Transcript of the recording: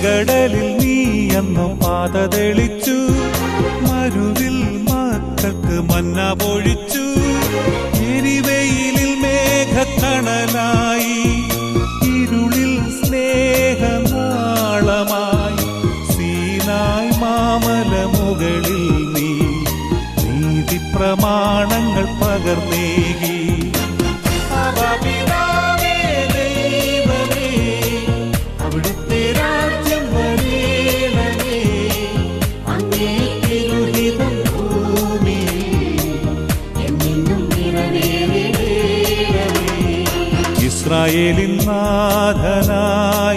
ചെങ്കടലിൽ നീ അന്നു പാത തെളിച്ചു, മരുവിൽ മക്കൾക്ക് മന്ന പൊഴിച്ചു. എരിവെയിലിൽ മേഘത്തണലായി, ഇരുളിൽ സ്നേഹനാളമായി. സീനായ് മാമലമുകളിൽ നീ നീതി പ്രമാണങ്ങൾ പകർന്നേകി. അവിടുത്തെ രാജ്യം വരേണമേ, അങ്ങേ തിരുഹിതം ഭൂമിയിൽ എന്നെന്നും നിറവേറണമേ. ഇസ്രായേലിൻ നാഥനായ